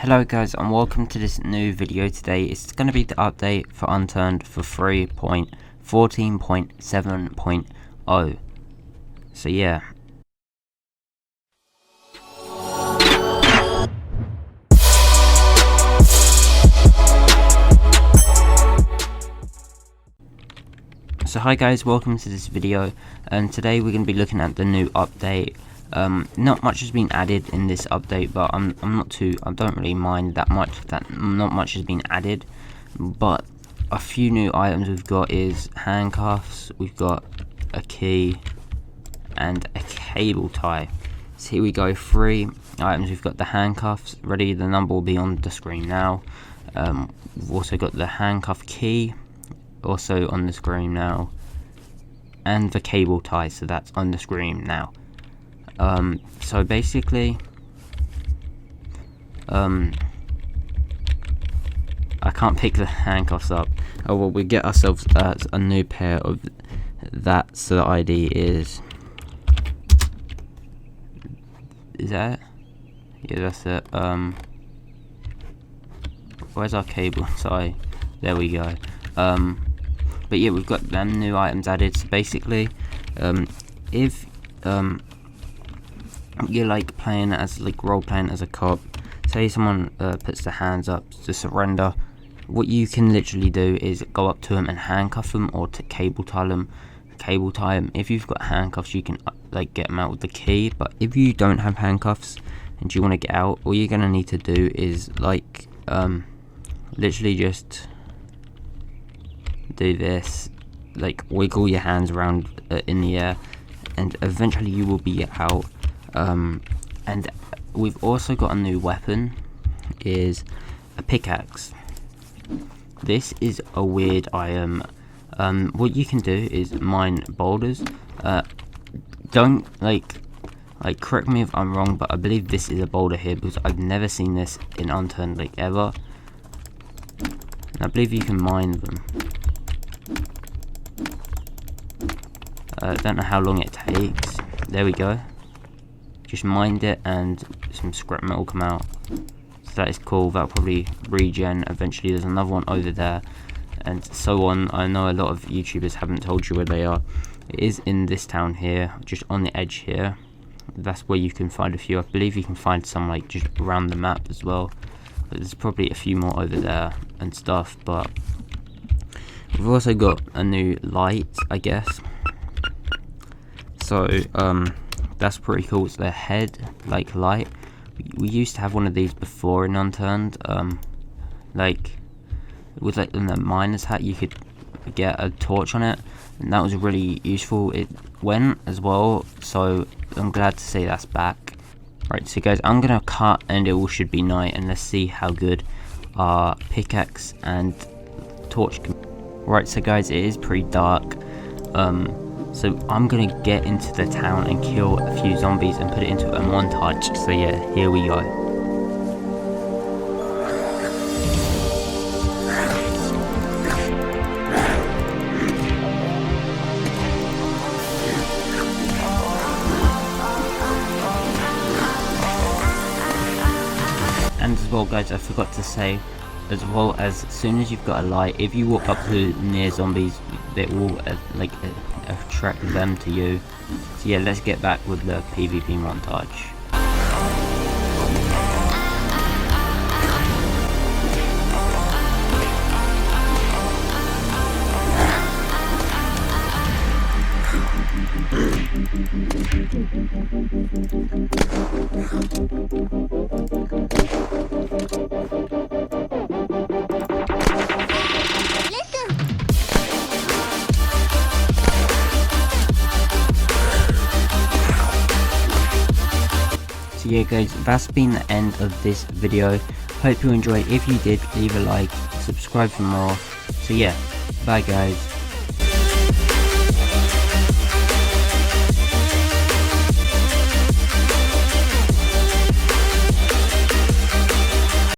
Hello guys and welcome to this new video. Today it's going to be the update for Unturned for 3.14.7.0. So yeah. So hi guys, welcome to this video, and today we're going to be looking at the new update. Not much has been added in this update, but I don't really mind that much that not much has been added. But a few new items we've got is handcuffs, we've got a key and a cable tie. So here we go, 3 items. We've got the handcuffs ready, the number will be on the screen now. We've also got the handcuff key also on the screen now, and the cable tie, so that's on the screen now. So basically, I can't pick the handcuffs up. Oh well, we get ourselves a new pair of that. So the ID is that it? Yeah, that's it. Where's our cable tie? There we go. But yeah, we've got them new items added. So basically, if you're like playing as role playing as a cop, say someone puts their hands up to surrender, what you can literally do is go up to them and handcuff them or to cable tie them. If you've got handcuffs, you can get them out with the key. But if you don't have handcuffs and you want to get out, all you're gonna need to do is literally just do this, wiggle your hands around in the air, and eventually you will be out. And we've also got a new weapon, is a pickaxe. This is a weird item. What you can do is mine boulders. Don't correct me if I'm wrong, but I believe this is a boulder here, because I've never seen this in Unturned ever. And I believe you can mine them. Don't know how long it takes. There we go. Just mined it and some scrap metal come out. So that is cool. That'll probably regen eventually. There's another one over there, and so on. I know a lot of YouTubers haven't told you where they are. It is in this town here, just on the edge here. That's where you can find a few. I believe you can find some just around the map as well. But there's probably a few more over there and stuff. But we've also got a new light, I guess. So that's pretty cool. It's the head light. We used to have one of these before in Unturned. With in the miner's hat, you could get a torch on it, and that was really useful. It went as well, so I'm glad to say that's back. Right, so guys, I'm gonna cut and it all should be night, and let's see how good our pickaxe and torch can. Right, so guys, it is pretty dark. So I'm gonna get into the town and kill a few zombies and put it into a montage. So yeah, here we go. And as well guys, I forgot to say, as well, as soon as you've got a light, if you walk up to near zombies, they will attract them to you. So yeah, let's get back with the PvP montage. So yeah guys, that's been the end of this video. Hope you enjoyed. If you did, leave a like, subscribe for more. So yeah, bye guys.